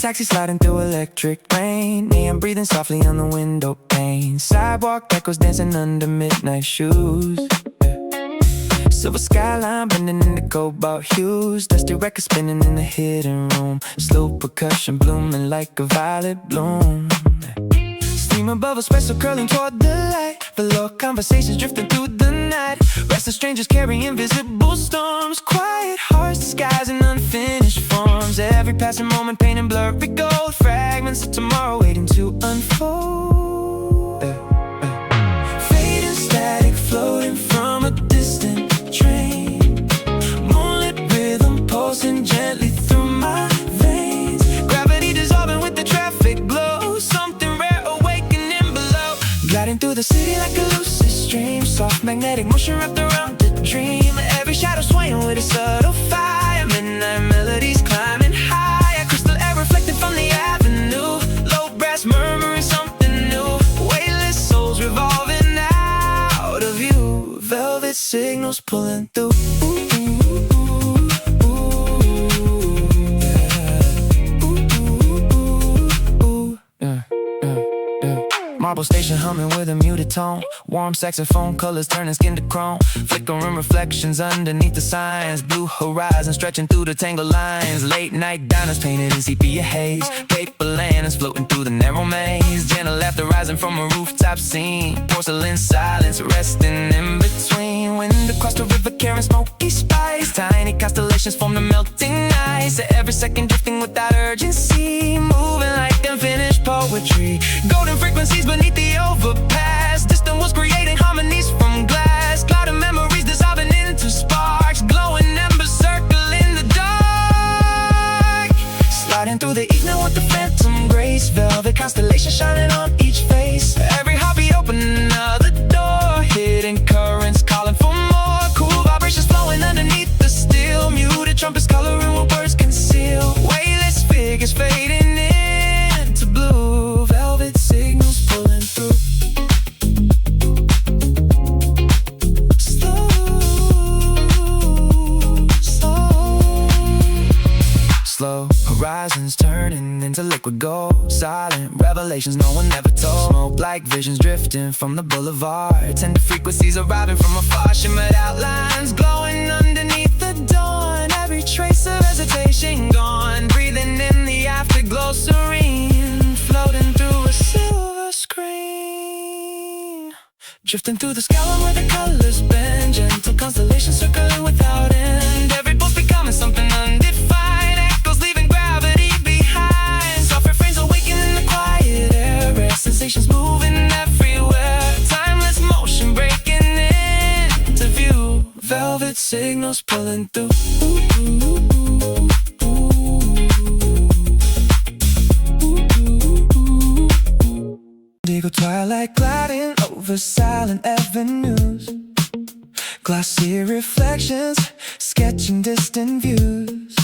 taxi sliding through electric rain. Neon breathing softly on the window pane. Sidewalk echoes dancing under midnight shoes. Silver skyline blending into cobalt hues. Dusty record spinning in the hidden room. Slow percussion blooming like a violet bloom. Steam above espresso curling toward the light. Below conversations drifting through the night. Restless strangers carry invisible storms. Quiet hearts disguising unfinished forms. Every passing moment painting blurry gold. Fragments of tomorrow waiting to unfold. Fading static floating from a distant train. Moonlit rhythm pulsing gently through my veins. Gravity dissolving with the traffic glow. Something rare awakening below. Gliding through the city like a lucid stream. Soft magnetic motion wrapped around the dream. Every shadow swaying with a subtle fire. Midnight melodies climbing higher. Crystal air reflected from the avenue. Low brass murmuring something new. Weightless souls revolving out of view. Velvet signals pulling through. Marble station humming with a muted tone. Warm saxophone colors turning skin to chrome. Flickering reflections underneath the signs. Blue horizon stretching through the tangled lines. Late night diners painted in sepia haze. Paper lanterns floating through the narrow maze. Gentle laughter rising from a rooftop scene. Porcelain silence resting in between. Wind across the river carrying smoky spice. Tiny constellations form the melting ice. Every second drifting without urgency. Moving like unfinished poetry. Golden frequencies beneath the overpass. Distant walls creating harmonies from glass. Cloud of memories dissolving into sparks. Glowing embers circling the dark. Sliding through the evening with the phantom grace. Velvet constellation shining on each face. Every heartbeat opening another door. Hidden currents calling for more. Cool vibrations flowing underneath the steel. Muted trumpets coloring what words conceal. Weightless figures fading into blue. Velvet signals pulling through. Slow horizons turning into liquid gold. Silent revelations no one ever told. Smoke like visions drifting from the boulevard. Tender frequencies arriving from afar. Shimmered outlines glowing underneath the dawn. Every trace of hesitation gone. Breathing in the afterglow serene. Floating through a silver screen. Drifting through the sky where the colors bend. Gentle constellations circling without end. Every pulse becoming something undefined. Echoes leaving gravity behind. Soft refrains awakening the quiet air. Rare sensations moving everywhere. Timeless motion breaking into view. Velvet signals pulling through. Indigo twilight gliding over silent avenues. Glossy reflections sketching distant views.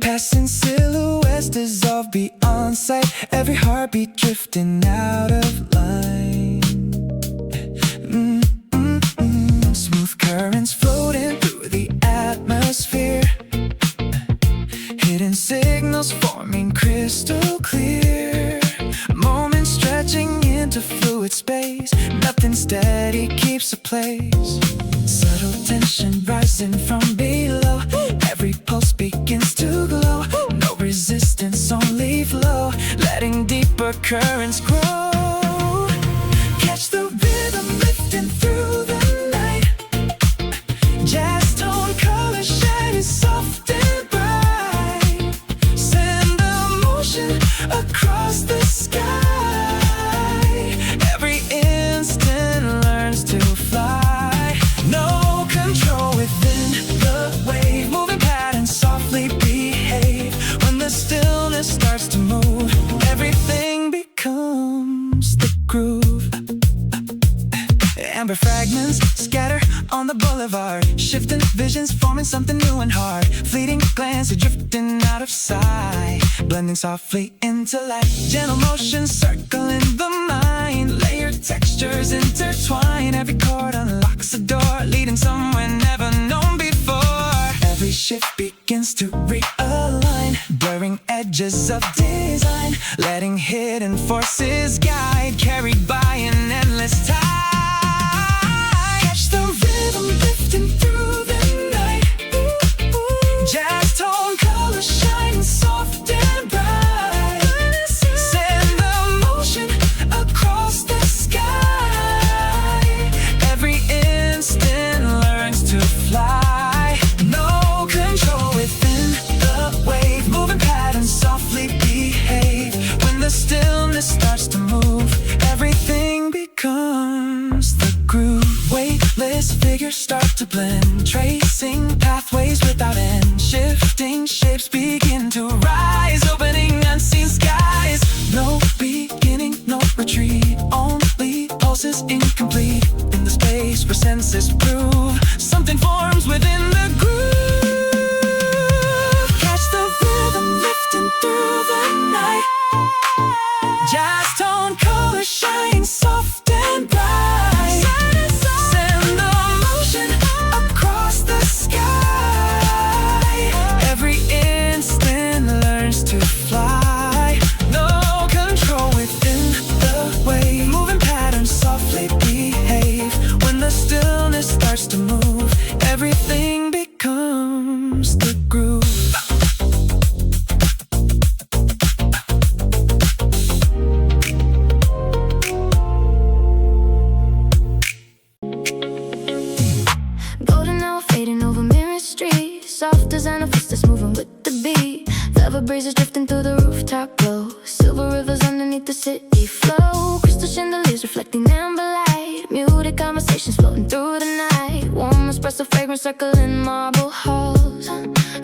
Passing silhouettes dissolve beyond sight. Every heartbeat drifting out of line. Smooth currents floating through the atmosphere. Hidden signals forming crystal clear. Moments stretching into fluid space. Nothing steady keeps a place. Subtle tension rising from below. Every pulse begins to glow. No resistance, only flow. Letting deeper currents grow. Catch the rhythm lifting through the night. Jazz tone colors shining soft and bright. Send emotion across the sky. Every instant learns to fly. No control within the wave. Moving patterns softly behave. When the stillness starts to move, everything becomes the groove. Amber fragments scatter on the boulevard. Shifting visions forming something new and hard. Fleeting glances drifting out of sight. Blending softly into light. Gentle motion circling the mind. Layered textures intertwine. Every chord unlocks a door, leading somewhere never known before. Every shift begins to realign. blurring edges of design, letting hidden forces guide, carried by an endless tide. Catch the rhythm lifting through the night. Jazz tone colors shining soft and bright. Send the motion across the sky. Every instant learns to fly. No control within the wave, moving patterns softly behave. When the stillness starts to move, everything becomes the groove. Weightless figures start to blend, tracing pathways without end. Shifting shapes begin to rise, opening unseen skies. No beginning, no retreat, only pulses incomplete. In the space where senses prove, something forms within the groove. Catch the rhythm lifting through the night. Jazz tone colors shine soft and bright. Send the motion across the sky. Every instant learns to fly. No control within the wave, moving patterns softly behave. When the stillness starts to move, everything becomes the groove. Golden hour fading over mirror street, soft designer footsteps moving with the beat. Velvet breezes drifting through the rooftop glow, silver rivers underneath the city flow. Crystal chandeliers reflecting amber light, muted conversations floating through the night. Warm espresso fragrance circling marble halls,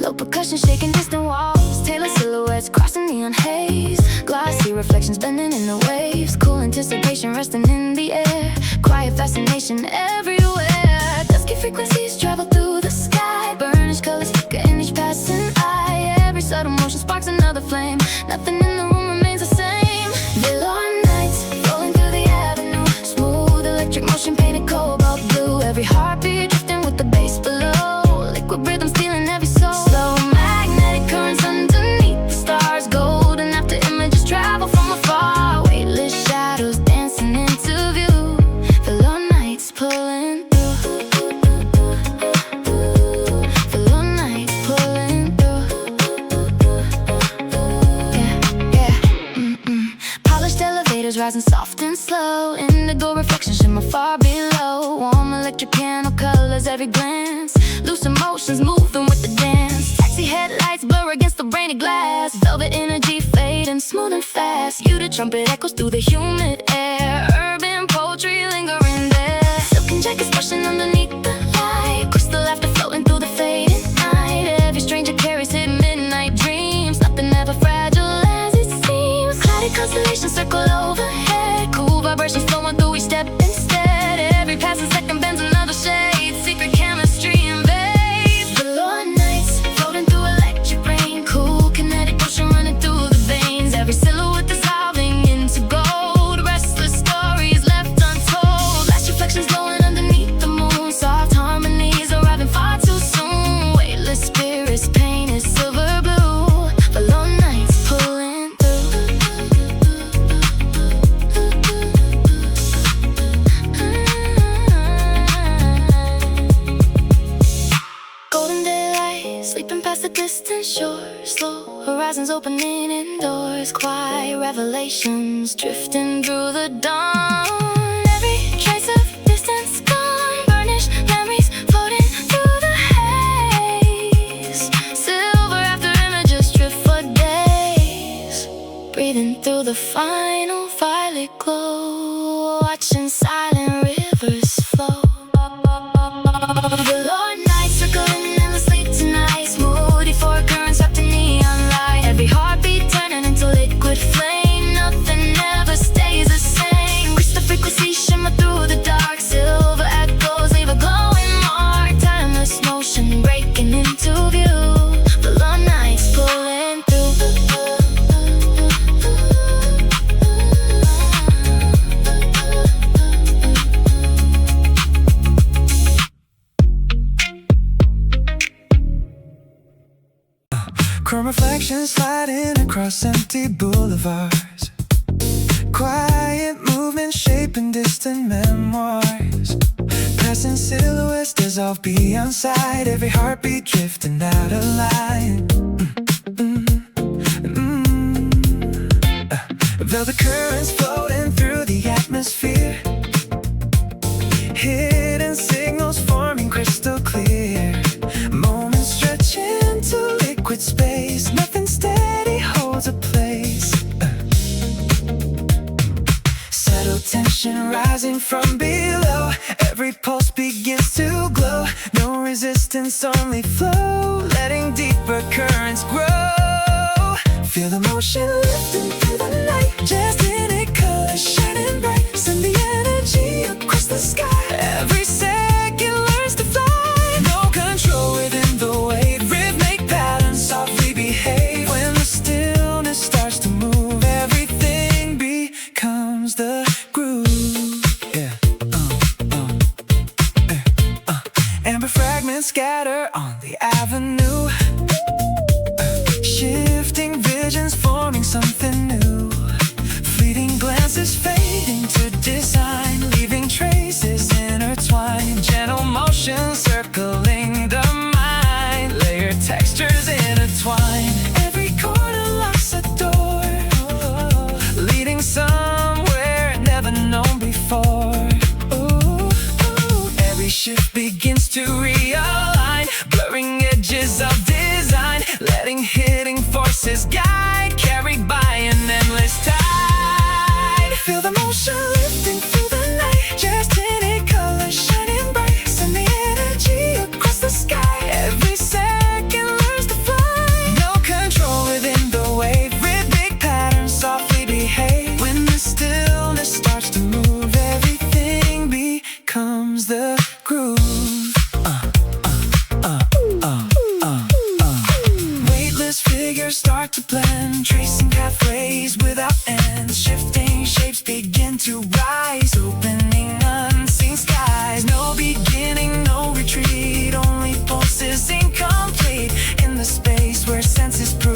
low percussion shaking distant walls. Tailored silhouettes crossing neon haze, glossy reflections bending in the waves. Cool anticipation resting in the air, quiet fascination everywhere. Dusky frequencies travel through the sky, burnished colors flicker in each passing eye. Every subtle motion sparks another flame, nothing in the room remains the same. Velour nights rolling through the avenue, smooth electric motion painted cobalt blue. Every heartbeat drifting with the bass below, liquid rhythm stealing every soul. Slow magnetic currents underneath the stars, golden after images travel from afar. Weightless shadows dancing into view, velour nights pulling through. Velour nights pulling through. Polished elevators rising soft and slow, indigo reflections shimmer far below. Warm electric piano colors every glance, loose emotions moving with the dance. Taxi headlights blur against the rainy glass, velvet energy fading smooth and fast. You the trumpet echoes through the humid air, urban poetry lingering there. Silken jackets brushing underneath the light, crystal laughter floating through the fading night. Every stranger carries hidden midnight dreams, nothing ever fragile as it seems. Cloudy constellations circle overhead, cool vibrations flowing through each step instead. Every passing second bends another shade, secret chemistry invades. Velour nights floating through electric rain, cool kinetic motion running through the veins. Every silhouette dissolving into gold, restless stories left untold. Last reflections glowing underneath the moon, soft harmonies arriving far too soon. Weightless spirits painted silver blue, velour nights pulling through. Golden daylight sleeping past the distant shore, slow horizons opening indoors. Quiet revelations drifting through the dawn. Every trace of distance gone, burnished memories floating through the haze. Silver after images drift for days, breathing through the final violet glow, watching silent rivers flow. Velour nights circling endlessly tonight, smooth euphoric currents wrapped in neon light. Every heartbeat turning into liquid flame, nothing ever stays the same. Crystal frequencies shimmer through the dark, silver echoes leave a glowing mark. Timeless motion breaking into view, velour nights pulling through. reflections sliding across empty boulevards. Quiet movement shaping distant memoirs. Passing silhouettes dissolve beyond sight. Every heartbeat drifting out of line. Velvet currents floating through the atmosphere. Hidden signals forming crystal clear. Moments stretch into liquid space. Nothing steady holds a place. Subtle tension rising from below. Every pulse begins to glow. No resistance, only flow. Letting deeper currents grow. Feel the motion lifting through the night. Just in a color shining bright. Send the energy across the sky. Every second learns to fly. No control within the wave. Rhythmic patterns softly behave. When the stillness starts to move, everything becomes the groove. Yeah. Amber fragments scatter on the avenue. Shifting visions forming something new. Fleeting glances fading to design, leaving traces intertwined. Gentle motion circling the mind. Layered textures intertwine. Every corner locks a door, leading somewhere never known before. Every shift begins to realign, blurring edges of design. Letting hidden forces guide, carried by an endless tide. Feel the motion lifting through the night. Just in a color shining bright. Send the energy across the sky. Every second learns to fly. No control within the wave. Rhythmic patterns softly behave. When the stillness starts to move, everything becomes the groove. Figures start to blend, tracing pathways without end. Shifting shapes begin to rise, opening unseen skies. No beginning, no retreat, only pulses incomplete. In the space where senses prove